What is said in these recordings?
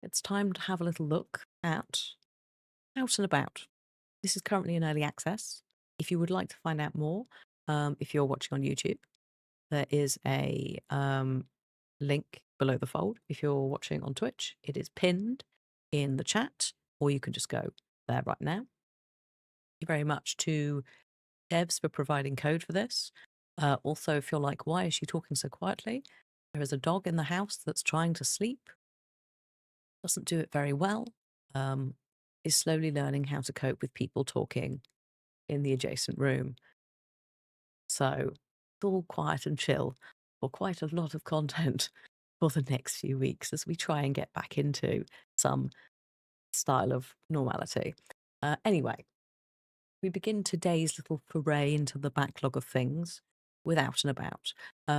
it's time to have a little look at Out and About. This is currently in early access. If you would like to find out more, if you're watching on YouTube, there is a link below the fold. If you're watching on Twitch, it is pinned in the chat, or you can just go there right now. Thank you very much to devs for providing code for this. Also, if you're like, why is she talking so quietly? There is a dog in the house that's trying to sleep, doesn't do it very well, is slowly learning how to cope with people talking in the adjacent room. So it's all quiet and chill for quite a lot of content for the next few weeks as we try and get back into some style of normality. Anyway, we begin today's little foray into the backlog of things with Out and About.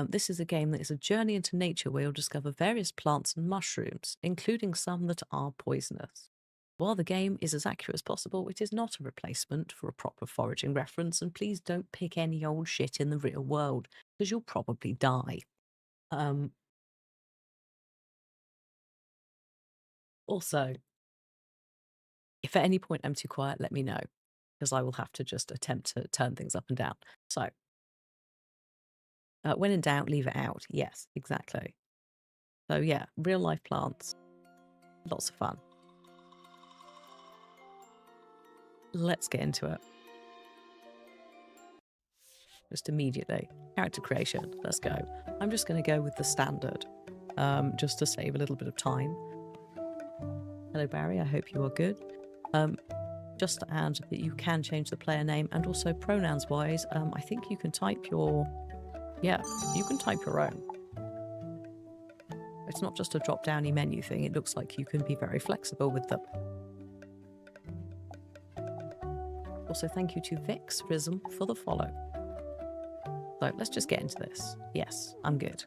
This is a game that is a journey into nature where you'll discover various plants and mushrooms, including some that are poisonous. While the game is as accurate as possible, it is not a replacement for a proper foraging reference, and please don't pick any old shit in the real world, because you'll probably die. Also, if at any point I'm too quiet, let me know, because I will have to just attempt to turn things up and down. So, when in doubt, leave it out. Yes, exactly. So yeah, real life plants. Lots of fun. Let's get into it. Just immediately. Character creation. Let's go. I'm just going to go with the standard, just to save a little bit of time. Hello, Barry. I hope you are good. Just to add that you can change the player name, and also pronouns-wise, I think you can type your... Yeah, you can type your own. It's not just a drop-downy menu thing. It looks like you can be very flexible with them. Also, thank you to Vix Prism for the follow. So let's just get into this. Yes, I'm good.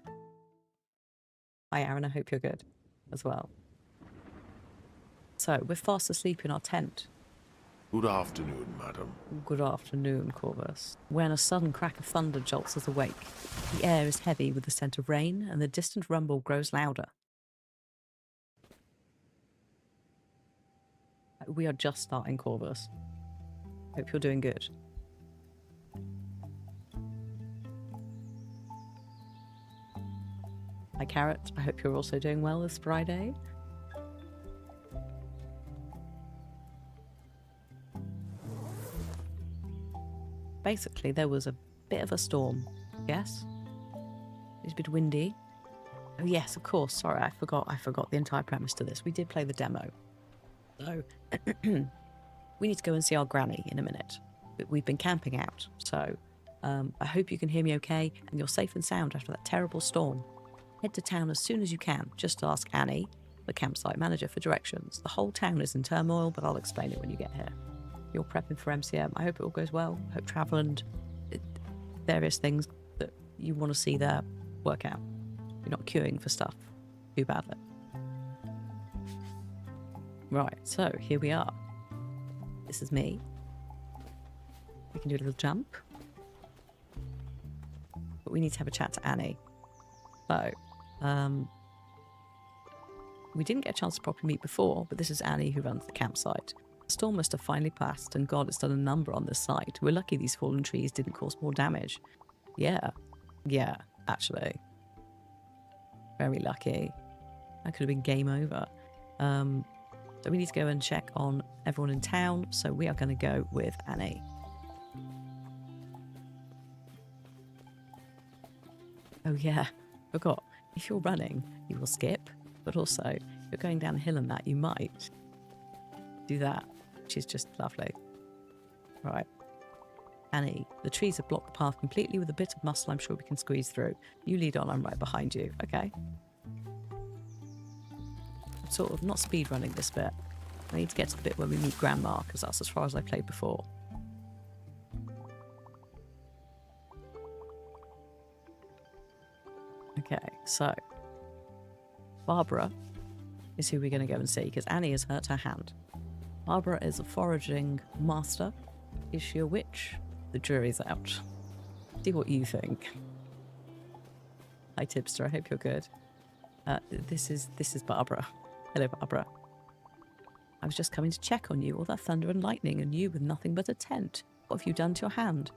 Hi, Aaron. I hope you're good as well. So we're fast asleep in our tent. Good afternoon, madam. Good afternoon, Corvus. When a sudden crack of thunder jolts us awake, the air is heavy with the scent of rain, and the distant rumble grows louder. We are just starting, Corvus. Hope you're doing good. Hi, Carrot. I hope you're also doing well this Friday. Basically, there was a bit of a storm. Yes? It's a bit windy. Oh, yes, of course. Sorry, I forgot the entire premise to this. We did play the demo. So, we need to go and see our granny in a minute. We've been camping out, so I hope you can hear me okay and you're safe and sound after that terrible storm. Head to town as soon as you can. Just ask Annie, the campsite manager, for directions. The whole town is in turmoil, but I'll explain it when you get here. You're prepping for MCM. I hope it all goes well. I hope travel and various things that you want to see there work out. You're not queuing for stuff too badly. Right, so here we are. This is me. We can do a little jump. But we need to have a chat to Annie. So, we didn't get a chance to properly meet before, but this is Annie who runs the campsite. The storm must have finally passed, and God, it's done a number on this site. We're lucky these fallen trees didn't cause more damage. Yeah, actually. Very lucky. That could have been game over. So we need to go and check on everyone in town, so we are going to go with Annie. Oh yeah, forgot. If you're running, you will skip, but also, if you're going down a hill and that, you might do that, which is just lovely. Right. Annie, the trees have blocked the path completely. With a bit of muscle, I'm sure we can squeeze through. You lead on, I'm right behind you. Okay. I'm sort of not speed running this bit. I need to get to the bit where we meet Grandma, because that's as far as I played before. Okay, so Barbara is who we're going to go and see, because Annie has hurt her hand. Barbara is a foraging master. Is she a witch? The jury's out. See what you think. Hi, Tipster. I hope you're good. This is Barbara. Hello, Barbara. I was just coming to check on you, all that thunder and lightning, and you with nothing but a tent. What have you done to your hand?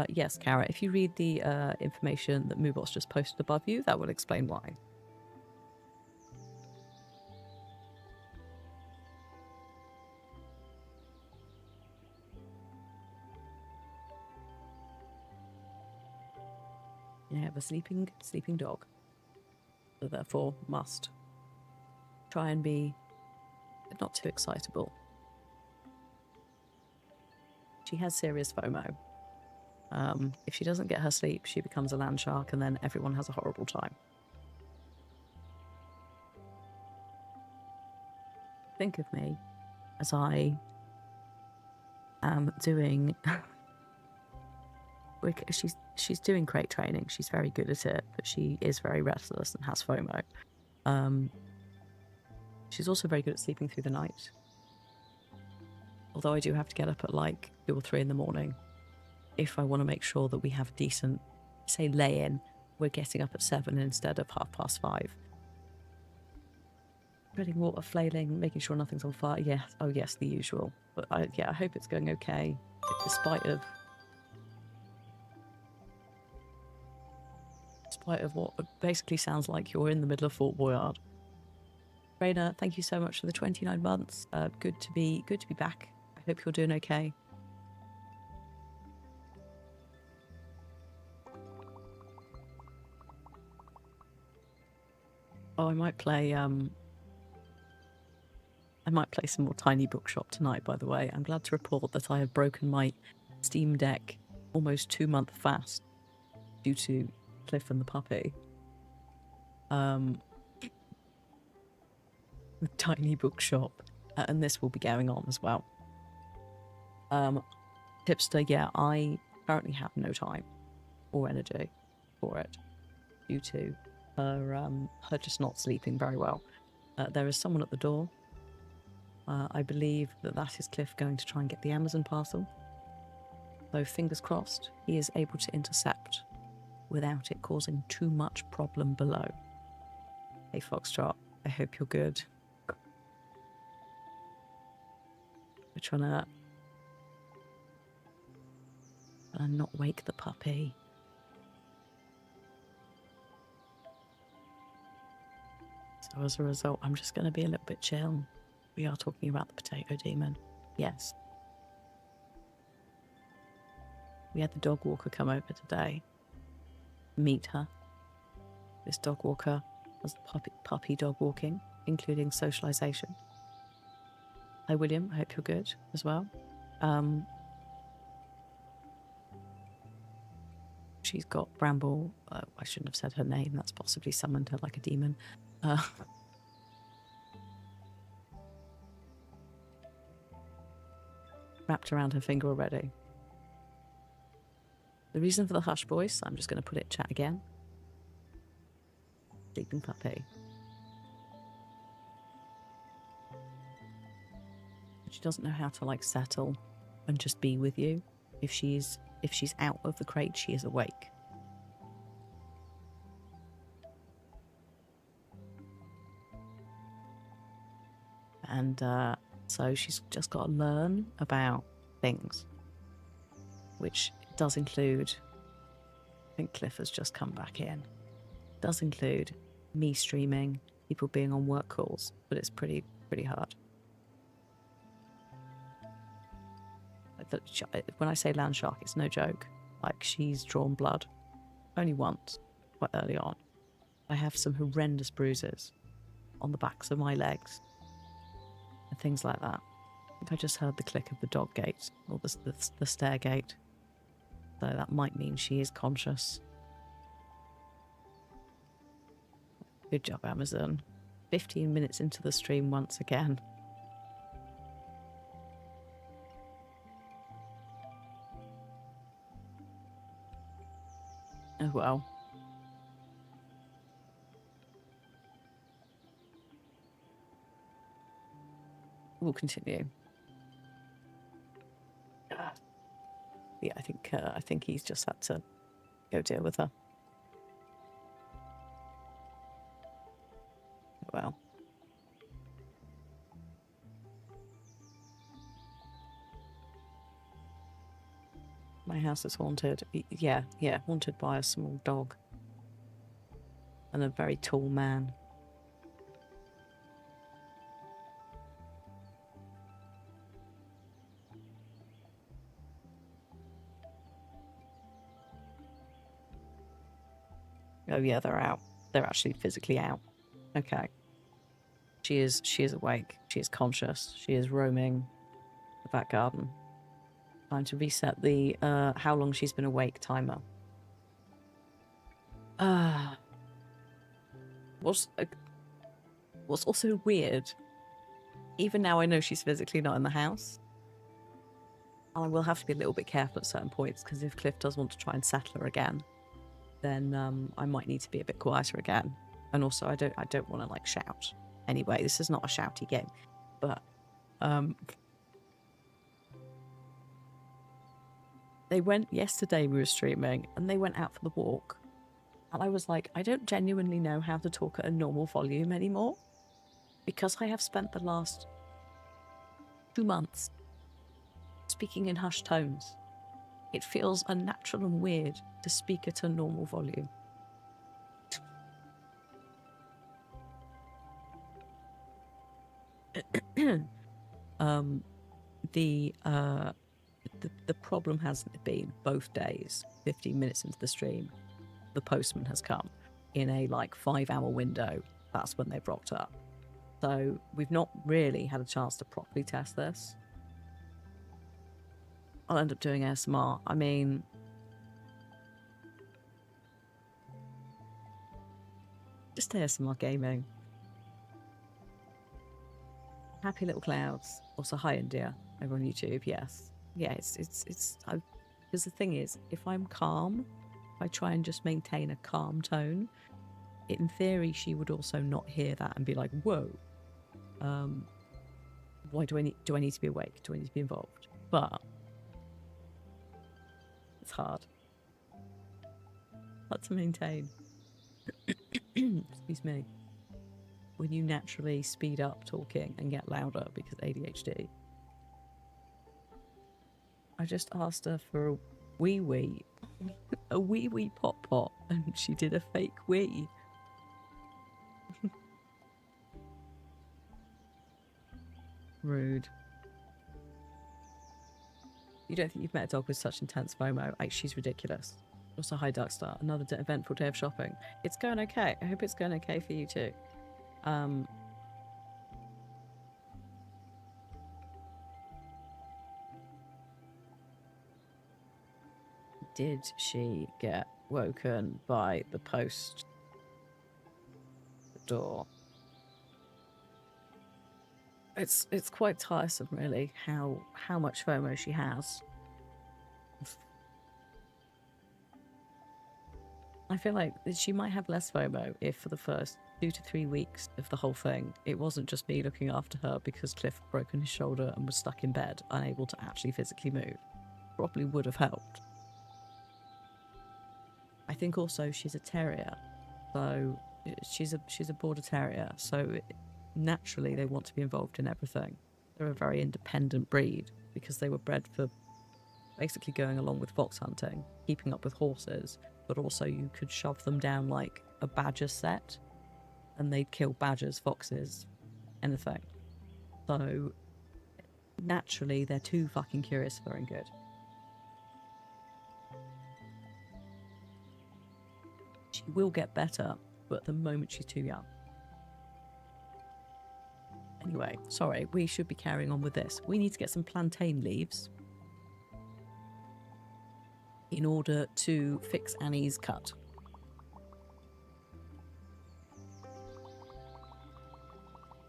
Yes, Kara, if you read the information that Moobot's just posted above you, that will explain why. You have a sleeping dog, so therefore must try and be not too excitable. She has serious FOMO. If she doesn't get her sleep, she becomes a land shark, and then everyone has a horrible time. Think of me as I am doing. She's doing crate training. She's very good at it, but she is very restless and has FOMO. She's also very good at sleeping through the night. Although I do have to get up at like 2 or 3 in the morning if I want to make sure that we have a decent, say, lay-in. We're getting up at 7 instead of 5:30. Spreading water, flailing, making sure nothing's on fire. Yes, oh yes, the usual. But I hope it's going okay, despite of what basically sounds like you're in the middle of Fort Boyard. Raina, thank you so much for the 29 months. Good to be back. I hope you're doing okay. Oh, I might play some more Tiny Bookshop tonight, by the way. I'm glad to report that I have broken my Steam Deck almost 2-month fast due to Cliff and the puppy. With Tiny Bookshop, and this will be going on as well. Tipster, yeah, I currently have no time or energy for it due to her just not sleeping very well. There is someone at the door. I believe that is Cliff going to try and get the Amazon parcel. So fingers crossed he is able to intercept without it causing too much problem below. Hey Foxtrot, I hope you're good. We're trying to not wake the puppy. So as a result, I'm just going to be a little bit chill. We are talking about the potato demon. Yes. We had the dog walker come over today. Meet her. This dog walker does puppy dog walking, including socialization. Hi William, I hope you're good as well. She's got Bramble. I shouldn't have said her name. That's possibly summoned her like a demon. Wrapped around her finger already. The reason for the hush voice, I'm just going to put it in chat again. Sleeping puppy. She doesn't know how to like settle and just be with you. If she's out of the crate, she is awake. And so she's just got to learn about things, which does include, I think Cliff has just come back in, does include me streaming, people being on work calls, but it's pretty hard. When I say land shark, it's no joke. Like, she's drawn blood only once, quite early on. I have some horrendous bruises on the backs of my legs and things like that. I think I just heard the click of the dog gate or the stair gate, so that might mean she is conscious. Good job, Amazon. 15 minutes into the stream once again. Oh well. We'll continue. Yeah, I think he's just had to go deal with her. well. My house is haunted. Yeah, haunted by a small dog and a very tall man. Oh yeah, they're out. They're actually physically out. Okay. She is awake. She is conscious. She is roaming the back garden. Time to reset the how long she's been awake timer. What's also weird, even now I know she's physically not in the house, I will have to be a little bit careful at certain points, because if Cliff does want to try and settle her again, then I might need to be a bit quieter again. And also I don't want to like shout. Anyway, this is not a shouty game, but they went yesterday, we were streaming, and they went out for the walk. And I was like, I don't genuinely know how to talk at a normal volume anymore, because I have spent the last 2 months speaking in hushed tones. It feels unnatural and weird to speak at a normal volume. The problem hasn't been both days, 15 minutes into the stream, the postman has come in a like 5-hour window. That's when they've rocked up. So we've not really had a chance to properly test this. I'll end up doing ASMR. I mean, just ASMR gaming. Happy Little Clouds. Also, hi India over on YouTube. Yes. Yeah, it's because the thing is, if I'm calm, if I try and just maintain a calm tone, in theory she would also not hear that and be like, whoa, why do I need to be awake? Do I need to be involved? But it's hard to maintain. Excuse me. When you naturally speed up talking and get louder because ADHD. I just asked her for a wee pop pot, and she did a fake wee. Rude. You don't think you've met a dog with such intense FOMO? Like, she's ridiculous. Also, hi Darkstar. Another eventful day of shopping. It's going okay. I hope it's going okay for you too. Did she get woken by the post door? It's quite tiresome, really, how much FOMO she has. I feel like she might have less FOMO if for the first 2 to 3 weeks of the whole thing, it wasn't just me looking after her because Cliff had broken his shoulder and was stuck in bed, unable to actually physically move. Probably would have helped. I think also she's a terrier, so she's a border terrier, so naturally they want to be involved in everything. They're a very independent breed because they were bred for basically going along with fox hunting, keeping up with horses, but also you could shove them down like a badger set and they'd kill badgers, foxes, anything. So naturally they're too fucking curious for and good. She will get better, but at the moment she's too young. Anyway, sorry, we should be carrying on with this. We need to get some plantain leaves in order to fix Annie's cut.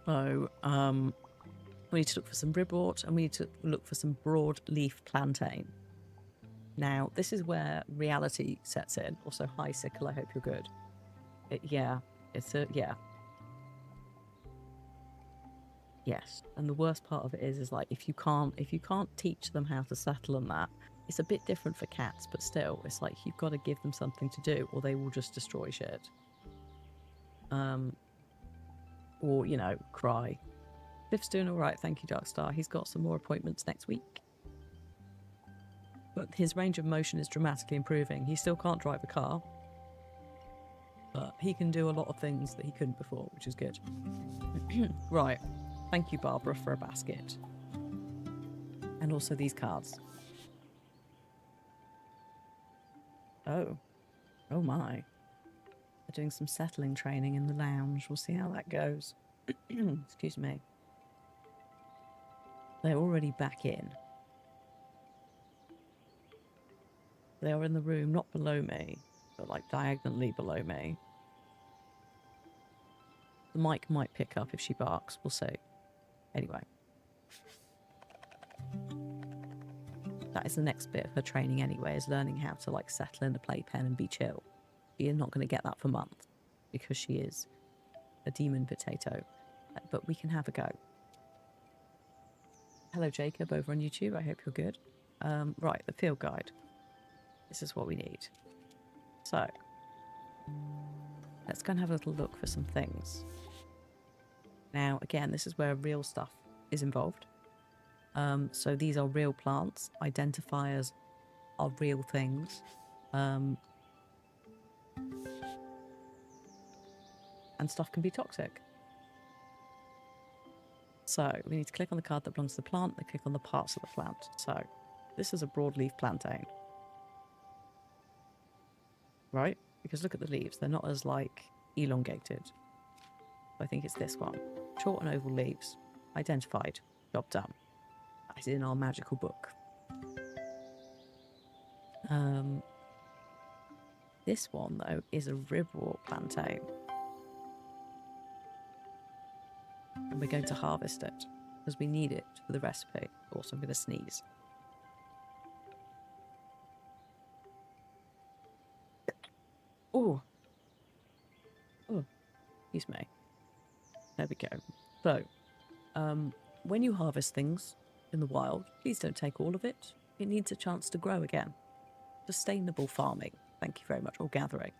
So, we need to look for some ribwort and we need to look for some broadleaf plantain. Now, this is where reality sets in. Also, hi Sickle, I hope you're good. Yeah. Yes, and the worst part of it is like if you can't teach them how to settle on that, it's a bit different for cats, but still, it's like you've got to give them something to do, or they will just destroy shit. or, you know, cry. Cliff's doing all right, thank you, Darkstar. He's got some more appointments next week. But his range of motion is dramatically improving. He still can't drive a car, but he can do a lot of things that he couldn't before, which is good. Right. Thank you, Barbara, for a basket. And also these cards. Oh. Oh my. They're doing some settling training in the lounge. We'll see how that goes. Excuse me. They're already back in. They are in the room, not below me, but like diagonally below me. The mic might pick up if she barks. We'll see. Anyway. That is the next bit of her training anyway, is learning how to like settle in the playpen and be chill. You're not going to get that for months because she is a demon potato. But we can have a go. Hello, Jacob, over on YouTube. I hope you're good. Right, the field guide. This is what we need. So, let's go and have a little look for some things. Now, again, this is where real stuff is involved. So these are real plants. Identifiers are real things. And stuff can be toxic. So we need to click on the card that belongs to the plant, then click on the parts of the plant. So this is a broadleaf plantain. Right? Because look at the leaves. They're not as, like, elongated. I think it's this one. Short and oval leaves. Identified. Job done. As in our magical book. This one, though, is a ribwort plantain. And we're going to harvest it because we need it for the recipe. Also, I'm going to sneeze. Oh. Oh. Excuse me. There we go. So, when you harvest things in the wild, please don't take all of it. It needs a chance to grow again. Sustainable farming. Thank you very much. Or gathering.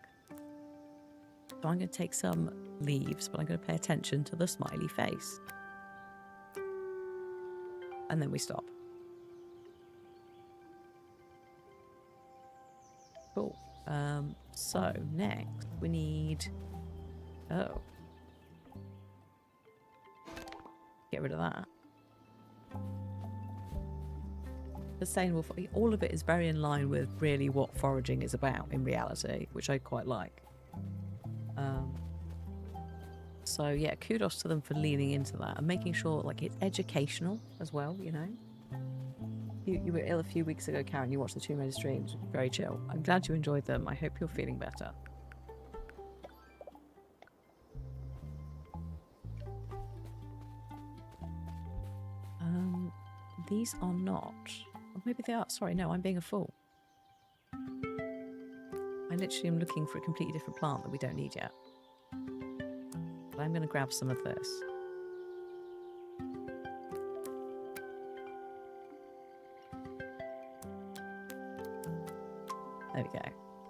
So I'm going to take some leaves, but I'm going to pay attention to the smiley face. And then we stop. Cool. So next we need... Oh. Get rid of that. Sustainable... All of it is very in line with really what foraging is about in reality, which I quite like. So yeah, kudos to them for leaning into that and making sure like it's educational as well, you know. You were ill a few weeks ago, Karen. You watched the 2 minute streams. Very chill. I'm glad you enjoyed them. I hope you're feeling better. These are not. Or maybe they are. Sorry, no, I'm being a fool. I literally am looking for a completely different plant that we don't need yet. But I'm going to grab some of this. There we go.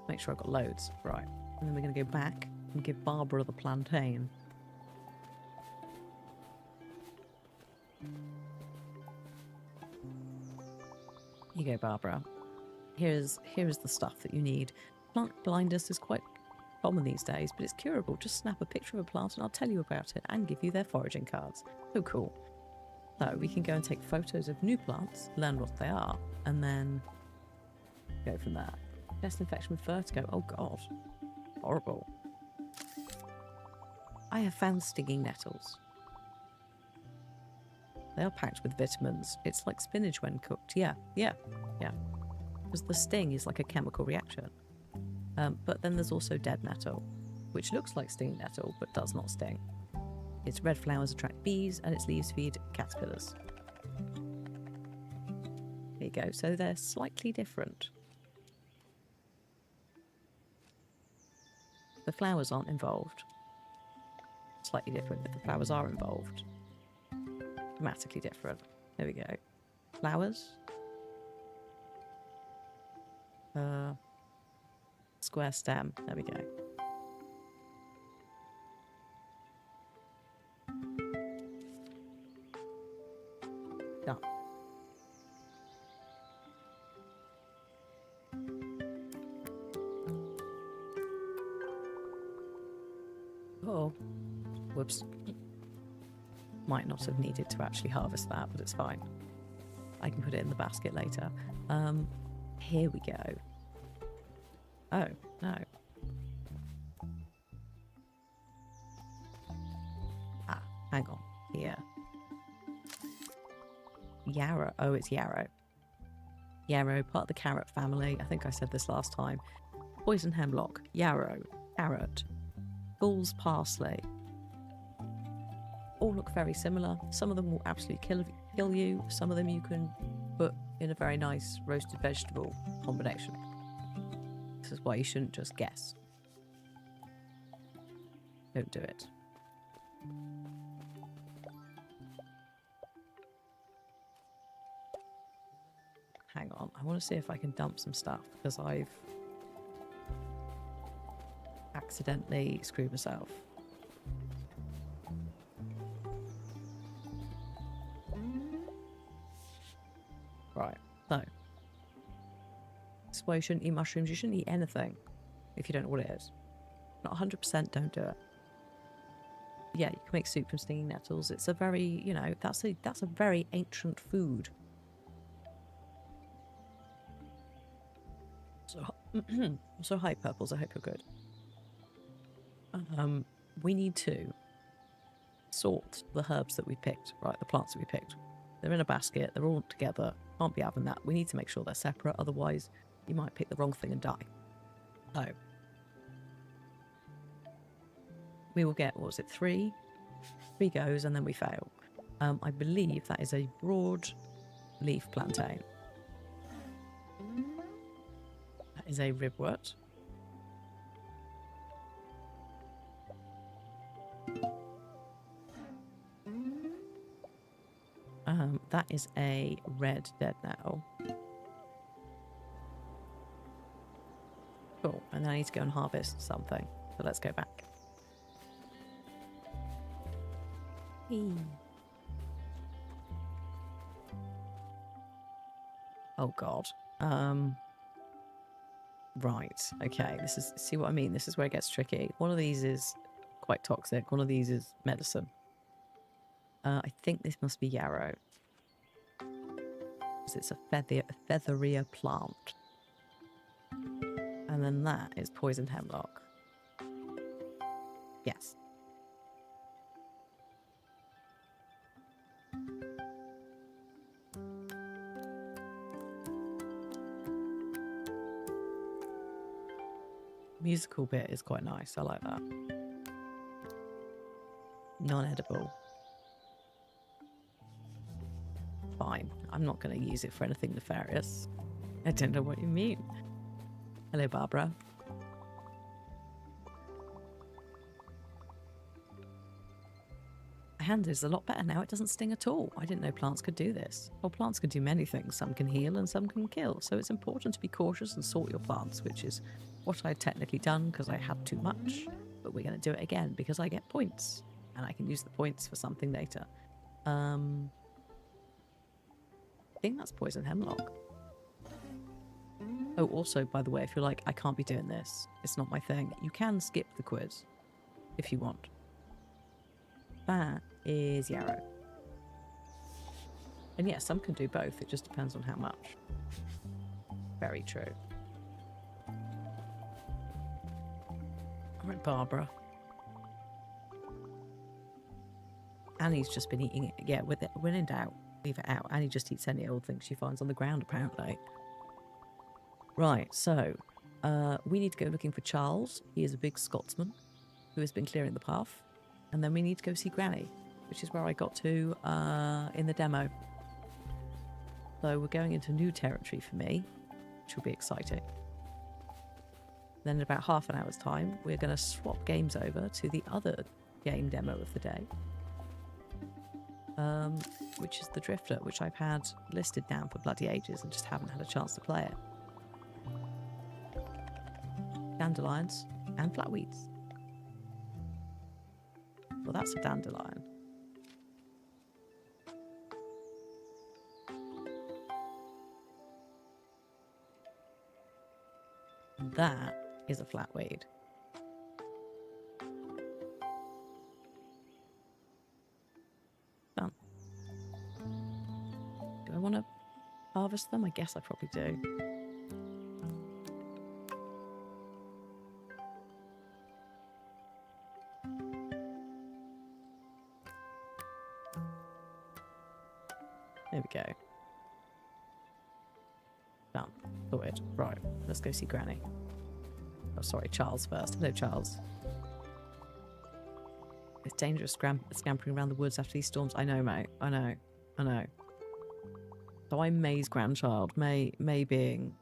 Make sure I've got loads. Right. And then we're going to go back and give Barbara the plantain. Here you go, Barbara. Here is the stuff that you need. Plant blindness is quite common these days, but it's curable. Just snap a picture of a plant and I'll tell you about it and give you their foraging cards. So cool. So we can go and take photos of new plants, learn what they are, and then go from there. Chest infection with vertigo. Oh god. Horrible. I have found stinging nettles. They are packed with vitamins. It's like spinach when cooked. Yeah. Because the sting is like a chemical reaction. But then there's also dead nettle, which looks like stinging nettle, but does not sting. Its red flowers attract bees, and its leaves feed caterpillars. There you go. So they're slightly different. The flowers aren't involved. Slightly different if the flowers are involved. Dramatically different. There we go. Flowers. Square stem. There we go. Oh, whoops. Might not have needed to actually harvest that, but it's fine. I can put it in the basket later. Here we go. Oh, no. Ah, hang on. Here. Yarrow. Oh, it's yarrow. Yarrow, part of the carrot family. I think I said this last time. Poison hemlock, yarrow, carrot, fool's parsley. All look very similar. Some of them will absolutely kill you. Some of them you can put in a very nice roasted vegetable combination. This is why you shouldn't just guess. Don't do it. Hang on, I want to see if I can dump some stuff because I've accidentally screwed myself. Right, so this is why you shouldn't eat mushrooms. You shouldn't eat anything if you don't know what it is. Not 100%, don't do it. Yeah, you can make soup from stinging nettles. It's a very, you know, that's a very ancient food. So hi purples, I hope you're good. We need to sort the herbs that we picked, right? The plants that we picked. They're in a basket, they're all together. Can't be having that. We need to make sure they're separate, otherwise you might pick the wrong thing and die. So we will get, what was it, three goes and then we fail. I believe that is a broad leaf plantain. That is a ribwort. That is a red dead nettle. Cool, and then I need to go and harvest something. So let's go back. Oh god. Right, okay, this is, see what I mean? This is where it gets tricky. One of these is quite toxic, one of these is medicine. I think this must be yarrow. Because it's a featherier plant. And then that is poison hemlock. Yes. Musical bit is quite nice. I like that. Non-edible. Fine. I'm not going to use it for anything nefarious. I don't know what you mean. Hello, Barbara. My hand is a lot better now. It doesn't sting at all. I didn't know plants could do this. Well, plants can do many things. Some can heal and some can kill. So it's important to be cautious and sort your plants, which is what I'd technically done because I had too much. But we're going to do it again because I get points. And I can use the points for something later. I think that's poison hemlock. Oh, also, by the way, if you're like, I can't be doing this, it's not my thing, you can skip the quiz if you want. That is yarrow. And yeah, some can do both. It just depends on how much. Very true. All right, Barbara. Annie's just been eating it. Yeah, when in doubt, leave it out. Annie just eats any old thing she finds on the ground, apparently. Right, so we need to go looking for Charles. He is a big Scotsman who has been clearing the path. And then we need to go see Granny, which is where I got to in the demo. So we're going into new territory for me, which will be exciting. Then in about half an hour's time, we're going to swap games over to the other game demo of the day, which is the Drifter, which I've had listed down for bloody ages and just haven't had a chance to play it. Dandelions and flatweeds. Well, that's a dandelion. That is a flatweed. I want to harvest them? I guess I probably do. There we go. Done. Sorted. Right, let's go see Granny. Oh, sorry, Charles first. Hello, Charles. It's dangerous scampering around the woods after these storms. I know, mate. I know. So I'm May's grandchild. May being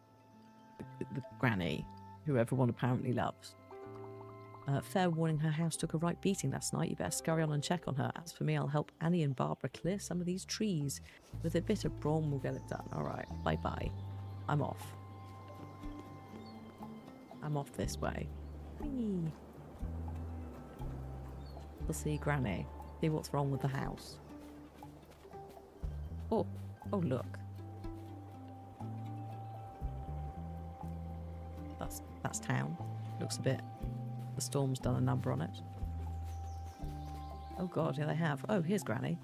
the granny, who everyone apparently loves. Fair warning, her house took a right beating last night. You better scurry on and check on her. As for me, I'll help Annie and Barbara clear some of these trees. With a bit of brawn, we'll get it done. All right, bye-bye. I'm off. I'm off this way. Whee. We'll see Granny. See what's wrong with the house. Oh, look. That's town. Looks a bit... The storm's done a number on it. Oh god, yeah they have. Oh, here's Granny.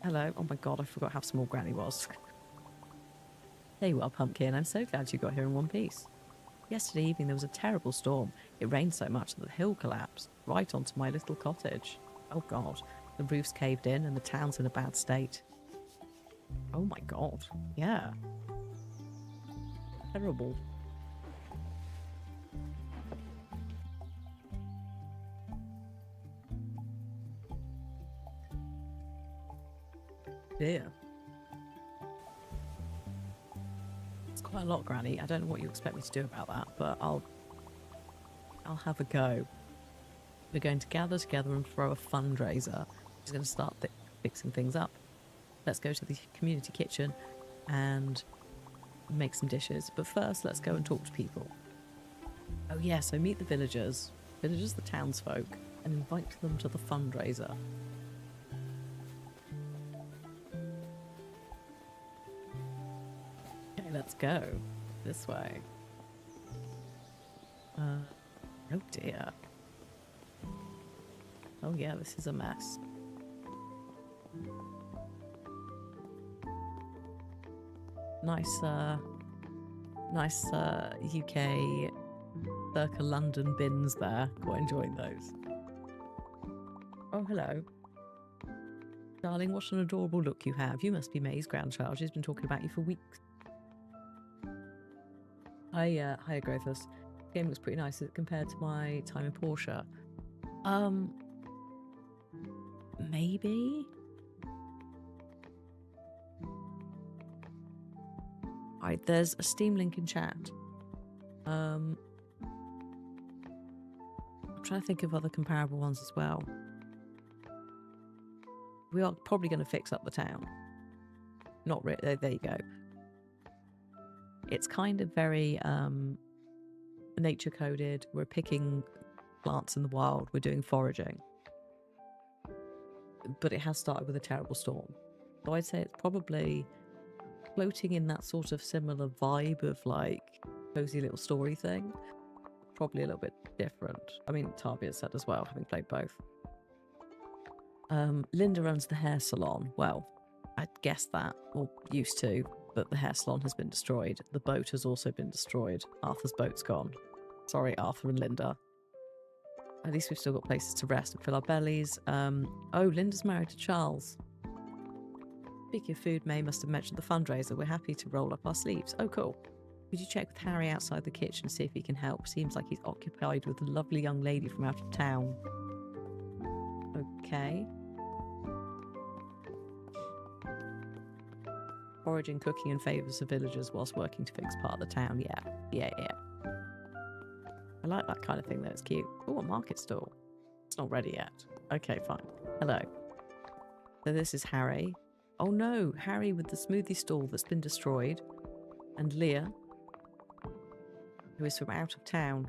Hello. Oh my god, I forgot how small Granny was. There you are, Pumpkin. I'm so glad you got here in one piece. Yesterday evening there was a terrible storm. It rained so much that the hill collapsed right onto my little cottage. Oh god, the roof's caved in and the town's in a bad state. Oh my god, yeah. Terrible. Dear. It's quite a lot, Granny. I don't know what you expect me to do about that, but I'll have a go. We're going to gather together and throw a fundraiser. She's going to start fixing things up. Let's go to the community kitchen and make some dishes. But first, let's go and talk to people. Oh yeah, so meet the villagers, the townsfolk, and invite them to the fundraiser. Okay, let's go. This way. Oh dear. Oh yeah, this is a mess. Nice UK circa London bins there. Quite enjoying those. Oh, hello. Darling, what an adorable look you have. You must be May's grandchild. She's been talking about you for weeks. Hi, Agrothus. The game looks pretty nice compared to my time in Portia. Maybe? Alright, there's a Steam link in chat. I'm trying to think of other comparable ones as well. We are probably going to fix up the town. Not really. There you go. It's kind of very nature coded. We're picking plants in the wild. We're doing foraging. But it has started with a terrible storm. So I'd say it's probably floating in that sort of similar vibe of like cozy little story thing. Probably a little bit different. I mean, Tavia said as well, having played both. Linda runs the hair salon. Well, I'd guess that, or used to, but the hair salon has been destroyed. The boat has also been destroyed. Arthur's boat's gone. Sorry, Arthur and Linda. At least we've still got places to rest and fill our bellies. Oh, Linda's married to Charles. Speaking of food, May must have mentioned the fundraiser. We're happy to roll up our sleeves. Oh, cool. Could you check with Harry outside the kitchen, see if he can help? Seems like he's occupied with a lovely young lady from out of town. Okay. Foraging, cooking, and favours of villagers whilst working to fix part of the town. Yeah. I like that kind of thing, though. It's cute. Oh, a market stall. It's not ready yet. Okay, fine. Hello. So this is Harry. Oh no, Harry with the smoothie stall that's been destroyed. And Leah, who is from out of town.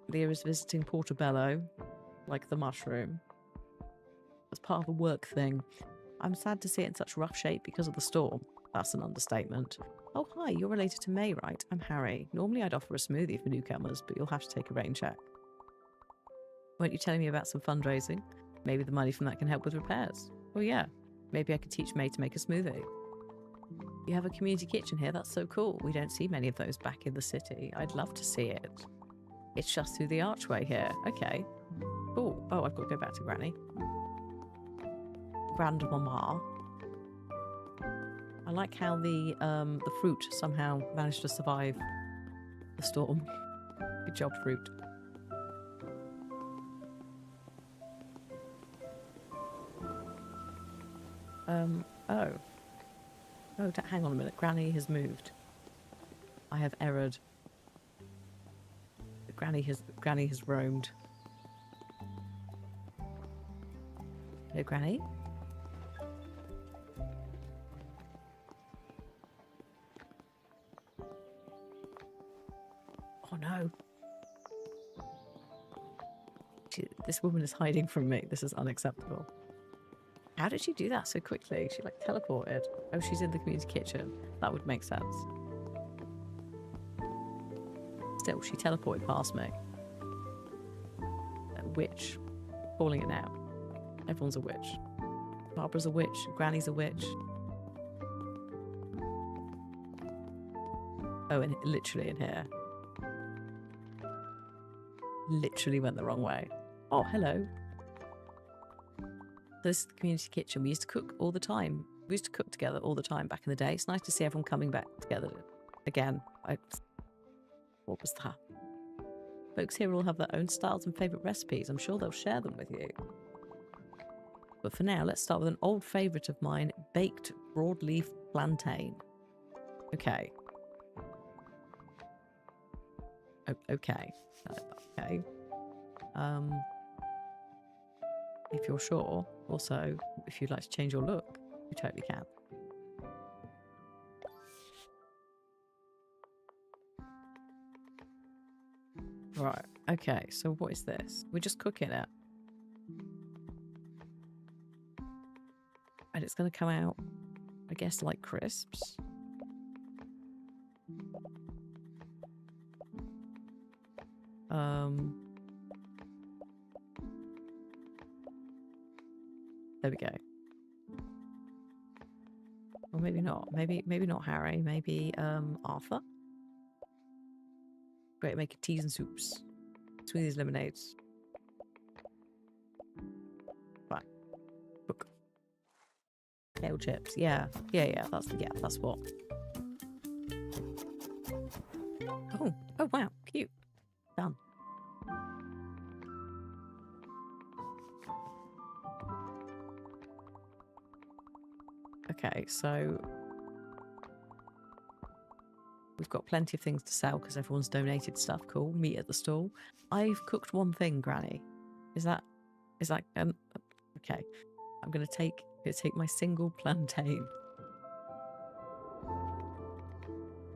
Leah is visiting Portobello, like the mushroom, as part of a work thing. I'm sad to see it in such rough shape because of the storm. That's an understatement. Oh, hi, you're related to May, right? I'm Harry. Normally I'd offer a smoothie for newcomers, but you'll have to take a rain check. Weren't you telling me about some fundraising? Maybe the money from that can help with repairs. Oh yeah, maybe I could teach May to make a smoothie. You have a community kitchen here, that's so cool. We don't see many of those back in the city. I'd love to see it. It's just through the archway here. Okay. Cool. Oh, I've got to go back to Granny. Grandmama. I like how the fruit somehow managed to survive the storm. Good job, fruit. Oh. Oh, hang on a minute. Granny has moved. I have errored. Granny has roamed. Hello, Granny? Oh no. This woman is hiding from me. This is unacceptable. How did she do that so quickly? She like teleported. Oh, she's in the community kitchen. That would make sense. Still, she teleported past me. A witch. Calling it now. Everyone's a witch. Barbara's a witch. Granny's a witch. Oh, and literally in here. Literally went the wrong way. Oh, hello. This is the community kitchen. We used to cook all the time. We used to cook together all the time back in the day. It's nice to see everyone coming back together again. What was that? Folks here all have their own styles and favourite recipes. I'm sure they'll share them with you. But for now, let's start with an old favourite of mine, baked broadleaf plantain. Okay. Okay. Okay. If you're sure. Also, if you'd like to change your look, you totally can. Right. Okay, so what is this? We're just cooking it. And it's going to come out, I guess, like crisps. There we go. Or maybe not. Maybe not Harry. Maybe Arthur. Great at making teas and soups. Smoothies, lemonades. Right. Cook. Kale chips. Yeah. That's what. Oh wow. Cute. Done. Okay, so we've got plenty of things to sell because everyone's donated stuff. Cool. Meat at the stall. I've cooked one thing, Granny. Is that okay? I'm gonna take my single plantain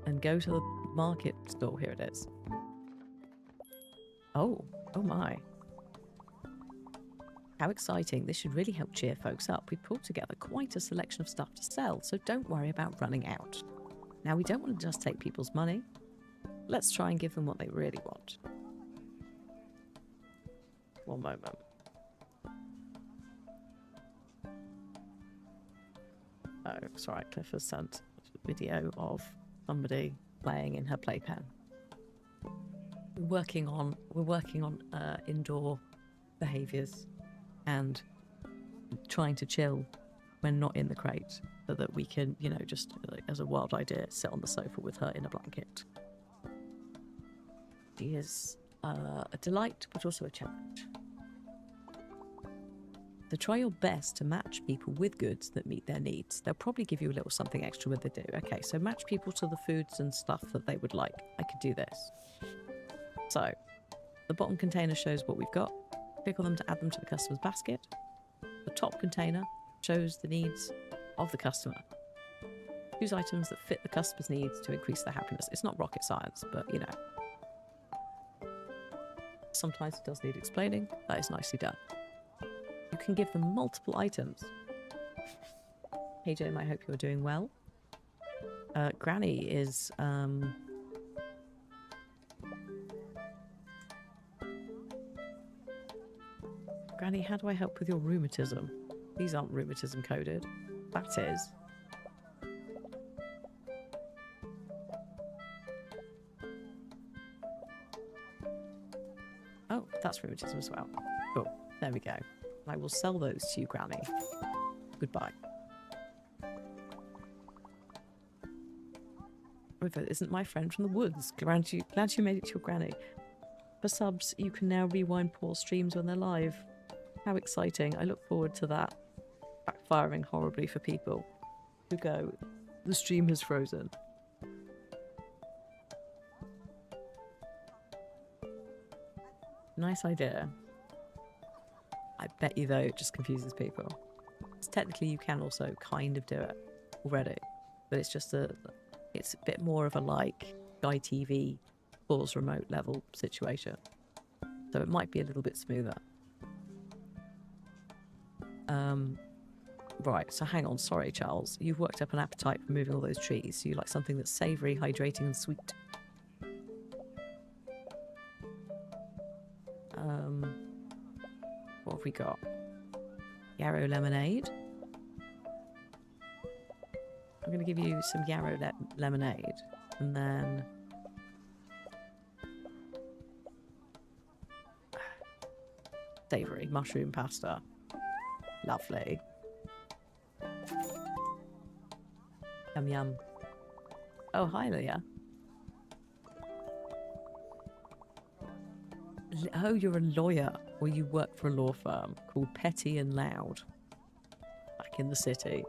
and go to the market stall. Here it is. Oh my. How exciting. This should really help cheer folks up. We pulled together quite a selection of stuff to sell, so don't worry about running out. Now, we don't want to just take people's money. Let's try and give them what they really want. One moment. Oh, sorry, Cliff has sent a video of somebody playing in her playpen. We're working on indoor behaviours and trying to chill when not in the crate so that we can, you know, just like, as a wild idea, sit on the sofa with her in a blanket. She is a delight, but also a challenge. So try your best to match people with goods that meet their needs. They'll probably give you a little something extra when they do. Okay, so match people to the foods and stuff that they would like. I could do this. So the bottom container shows what we've got. Click on them to add them to the customer's basket. The top container shows the needs of the customer. Choose items that fit the customer's needs to increase their happiness. It's not rocket science, but you know. Sometimes it does need explaining. That is nicely done. You can give them multiple items. Hey Jim, I hope you're doing well. Granny is Granny, how do I help with your rheumatism? These aren't rheumatism coded. That is. Oh, that's rheumatism as well. Cool. There we go. I will sell those to you, Granny. Goodbye. River isn't my friend from the woods. Glad you made it to your Granny. For subs, you can now rewind poor streams when they're live. How exciting. I look forward to that. Backfiring horribly for people who go, the stream has frozen. Nice idea. I bet you though it just confuses people. It's technically you can also kind of do it already, but it's just it's a bit more of a like Sky TV pause remote level situation. So it might be a little bit smoother. Right, so hang on, sorry Charles. You've worked up an appetite for moving all those trees. So you like something that's savoury, hydrating and sweet. What have we got? Yarrow lemonade. I'm going to give you some yarrow lemonade. And then... savoury mushroom pasta. Lovely. Yum yum. Oh, hi Leah. Oh, you're a lawyer, or you work for a law firm called Petty and Loud. Back in the city.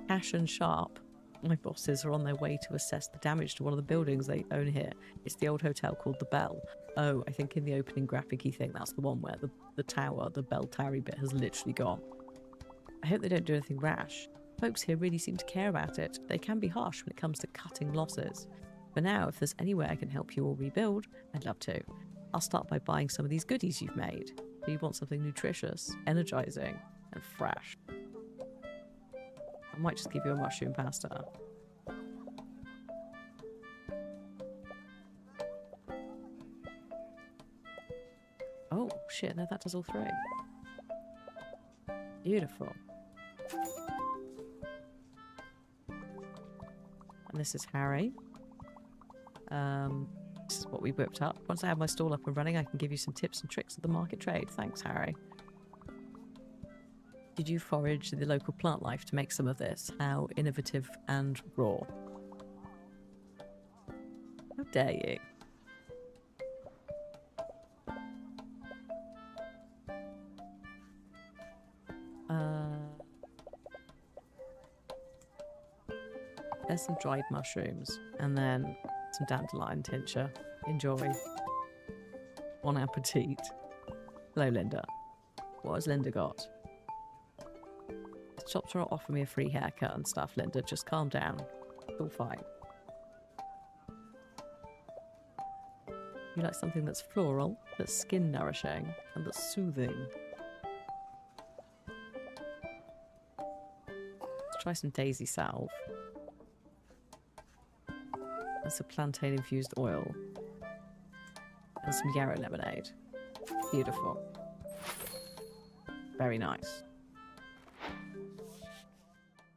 Cash and Sharp. My bosses are on their way to assess the damage to one of the buildings they own here. It's the old hotel called The Bell. Oh, I think in the opening graphic-y thing, that's the one where the tower, the bell towery bit, has literally gone. I hope they don't do anything rash. Folks here really seem to care about it. They can be harsh when it comes to cutting losses. For now, if there's any way I can help you all rebuild, I'd love to. I'll start by buying some of these goodies you've made. Do you want something nutritious, energizing, and fresh? I might just give you a mushroom pasta. Oh, shit, no, that does all three. Beautiful. And this is Harry. This is what we whipped up. Once I have my stall up and running, I can give you some tips and tricks of the market trade. Thanks, Harry. Did you forage the local plant life to make some of this? How innovative and raw. How dare you? There's some dried mushrooms and then some dandelion tincture. Enjoy. Bon appetit. Hello, Linda. What has Linda got? Shops are offering me a free haircut and stuff, Linda. Just calm down. It's all fine. You like something that's floral, that's skin nourishing, and that's soothing. Let's try some daisy salve. And some plantain infused oil. And some yarrow lemonade. Beautiful. Very nice.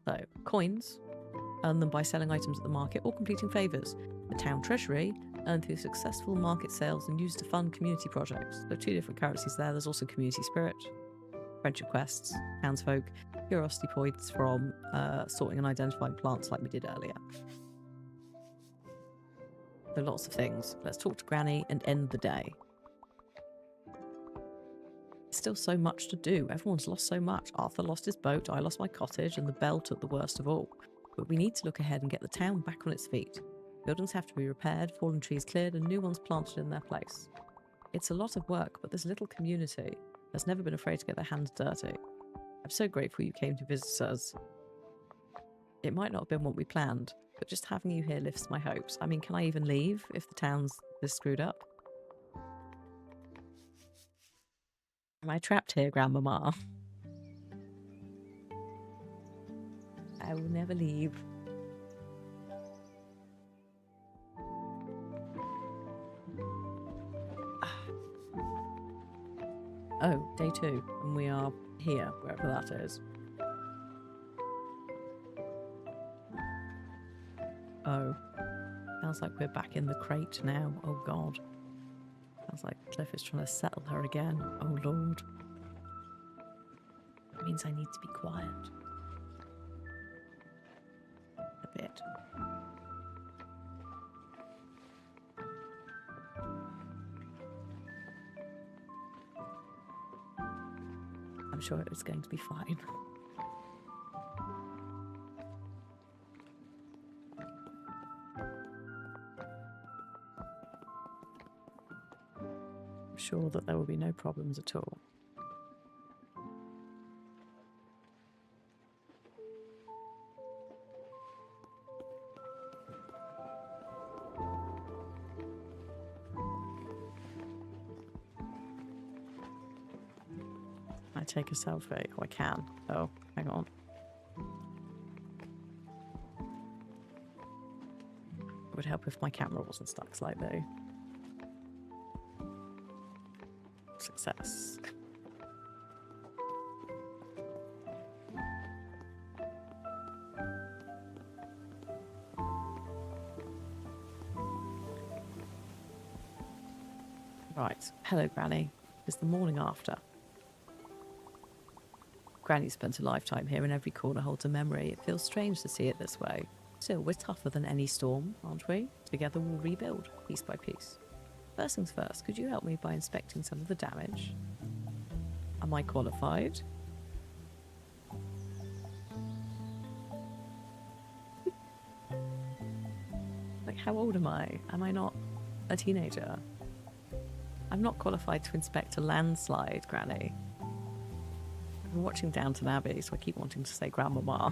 So, coins. Earn them by selling items at the market or completing favours. The town treasury, earned through successful market sales and used to fund community projects. There are two different currencies there. There's also community spirit, friendship quests, townsfolk, curiosity points from sorting and identifying plants like we did earlier. There are lots of things. Let's talk to Granny and end the day. There's still so much to do. Everyone's lost so much. Arthur lost his boat, I lost my cottage, and the bell took the worst of all. But we need to look ahead and get the town back on its feet. Buildings have to be repaired, fallen trees cleared, and new ones planted in their place. It's a lot of work, but this little community has never been afraid to get their hands dirty. I'm so grateful you came to visit us. It might not have been what we planned, but just having you here lifts my hopes. I mean, can I even leave if the town's this screwed up? Am I trapped here, Grandmama? I will never leave. Oh, day 2, and we are here, wherever that is. Oh. Sounds like we're back in the crate now. Oh, God. Sounds like Cliff is trying to settle her again. Oh, Lord. That means I need to be quiet. A bit. I'm sure it's going to be fine. I'm sure that there will be no problems at all. I take a selfie? Oh, I can. Oh, hang on. It would help if my camera wasn't stuck slightly. Success. Right. Hello, Granny. It's the morning after. Granny spent a lifetime here and every corner holds a memory. It feels strange to see it this way. Still, we're tougher than any storm, aren't we? Together we'll rebuild, piece by piece. First things first, could you help me by inspecting some of the damage? Am I qualified? Like, how old am I? Am I not a teenager? I'm not qualified to inspect a landslide, Granny. I'm watching Downton Abbey, so I keep wanting to say Grandmama.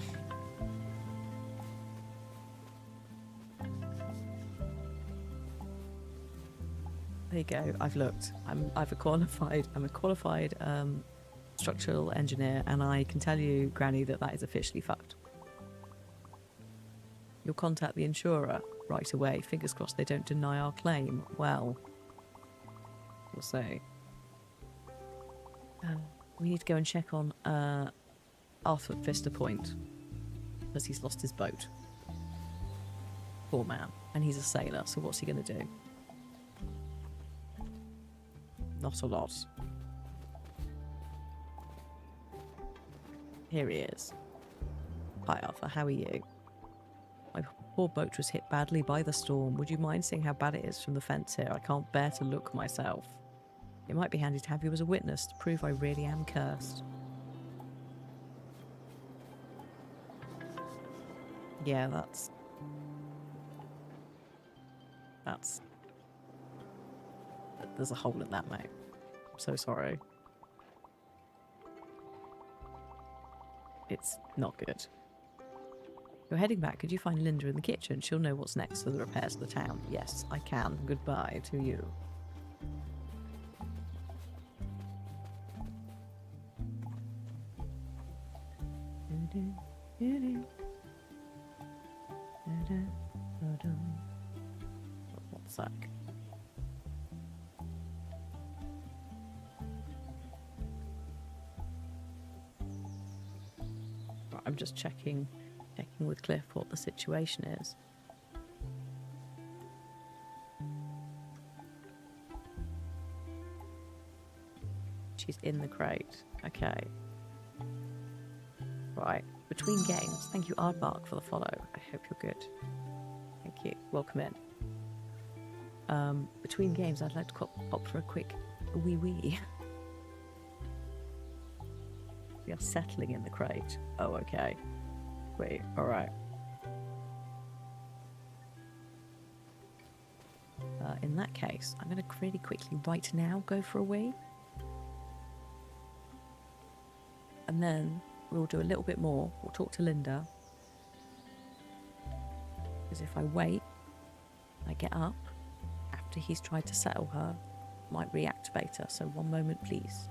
There you go. I've looked. I'm a qualified structural engineer, and I can tell you, Granny, that is officially fucked. You'll contact the insurer right away. Fingers crossed they don't deny our claim. Well, we'll see. We need to go and check on Arthur Pfister Point because he's lost his boat. Poor man. And he's a sailor, so what's he going to do? Not a lot. Here he is. Hi, Arthur. How are you? My poor boat was hit badly by the storm. Would you mind seeing how bad it is from the fence here? I can't bear to look myself. It might be handy to have you as a witness to prove I really am cursed. Yeah, there's a hole in that, mate. I'm so sorry. It's not good. You're heading back. Could you find Linda in the kitchen? She'll know what's next for the repairs of the town. Yes, I can. Goodbye to you. One sec. Right, I'm just checking with Cliff what the situation is. She's in the crate. Okay. Right. Between games. Thank you, Aardvark, for the follow. I hope you're good. Thank you. Welcome in. Between games, I'd like to pop for a quick wee. We are settling in the crate. Oh, okay. Wait, alright. In that case, I'm going to really quickly right now go for a wee. And then we'll do a little bit more. We'll talk to Linda. Because if I wait, I get up after he's tried to settle her, might reactivate her. So one moment, please.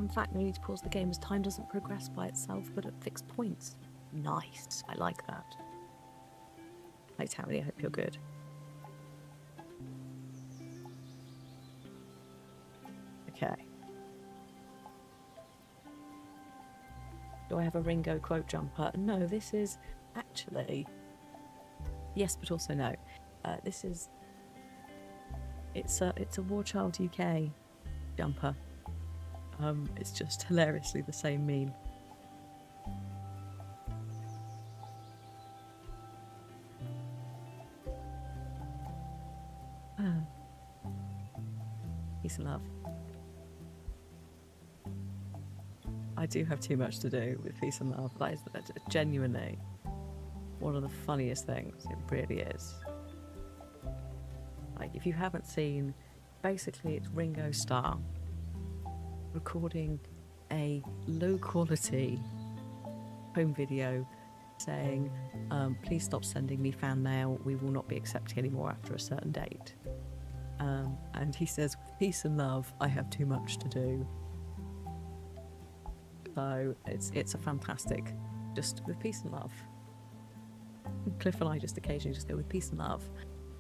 fun fact, no need to pause the game as time doesn't progress by itself, but at fixed points. Nice. I like that. Hi, Tammy. I hope you're good. Okay. Do I have a Ringo quote jumper? No, this is actually... Yes, but also no. This is... It's a War Child UK jumper. It's just hilariously the same meme. Peace and love. I do have too much to do with peace and love. That is genuinely one of the funniest things. It really is. Like, if you haven't seen, basically it's Ringo Starr recording a low quality home video saying, please stop sending me fan mail, we will not be accepting anymore after a certain date. And he says, with peace and love, I have too much to do. So it's a fantastic, just with peace and love. Cliff and I just occasionally just go with peace and love,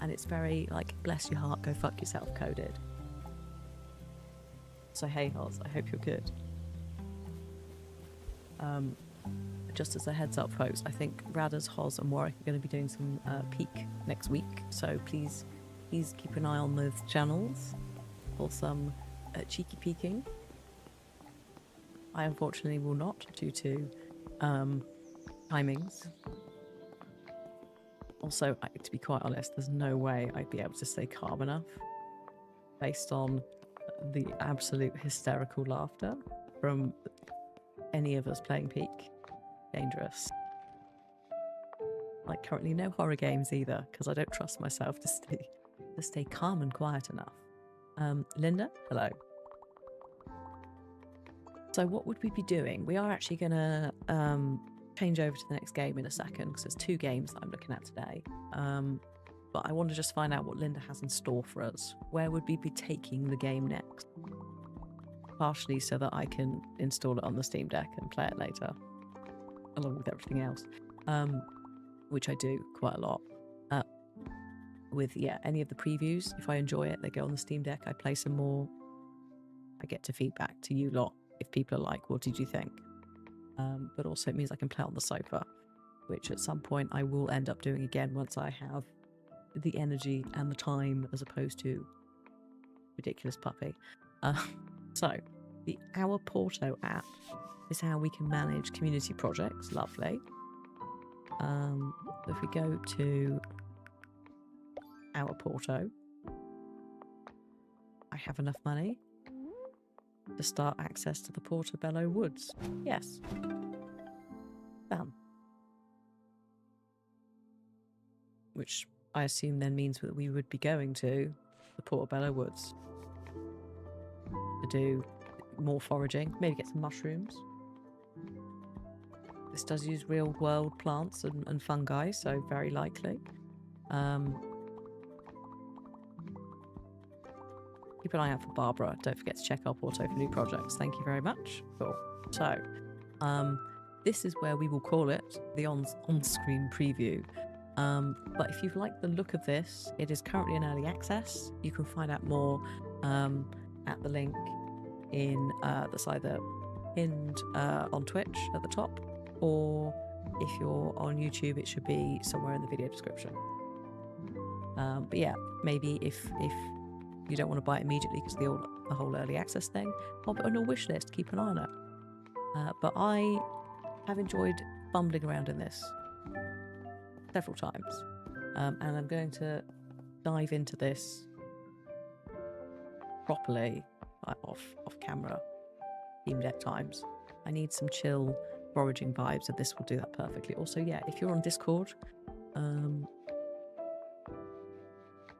and it's very like, bless your heart, go fuck yourself coded. So hey Hoz, I hope you're good. Just as a heads up folks, I think Radders, Hoz and Warwick are going to be doing some peak next week, so please keep an eye on those channels for some cheeky peeking. I unfortunately will not, due to timings. Also, to be quite honest, there's no way I'd be able to stay calm enough based on the absolute hysterical laughter from any of us playing Peak. Dangerous. Like, currently no horror games either, because I don't trust myself to stay calm and quiet enough. Linda, hello. So what would we be doing? We are actually going to change over to the next game in a second, because there's 2 games that I'm looking at today. But I want to just find out what Linda has in store for us. Where would we be taking the game next? Partially so that I can install it on the Steam Deck and play it later, along with everything else, which I do quite a lot. With, any of the previews, if I enjoy it, they go on the Steam Deck, I play some more, I get to feedback to you lot if people are like, what did you think? But also it means I can play on the sofa, which at some point I will end up doing again once I have the energy and the time, as opposed to ridiculous puppy. So the Our Porto app is how we can manage community projects. Lovely. If we go to Our Porto, I have enough money to start access to the Portobello Woods. Yes. Done. Which I assume then means that we would be going to the Portobello Woods to do more foraging, maybe get some mushrooms. This does use real world plants and fungi, so very likely. Keep an eye out for Barbara. Don't forget to check our Porto for new projects. Thank you very much. Cool. So, this is where we will call it the on-screen preview. But if you've liked the look of this, it is currently in early access. You can find out more at the link in that's either pinned on Twitch at the top, or if you're on YouTube, it should be somewhere in the video description. But yeah, maybe if you don't want to buy it immediately because of the whole early access thing, pop it on your wish list, keep an eye on it. But I have enjoyed fumbling around in this several times, and I'm going to dive into this properly off camera, Steam Deck times. I need some chill foraging vibes, and this will do that perfectly. Also, yeah, if you're on Discord,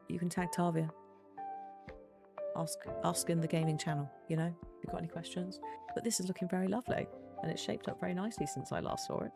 you can tag Tavia. Ask in the gaming channel, you know, if you've got any questions. But this is looking very lovely, and it's shaped up very nicely since I last saw it.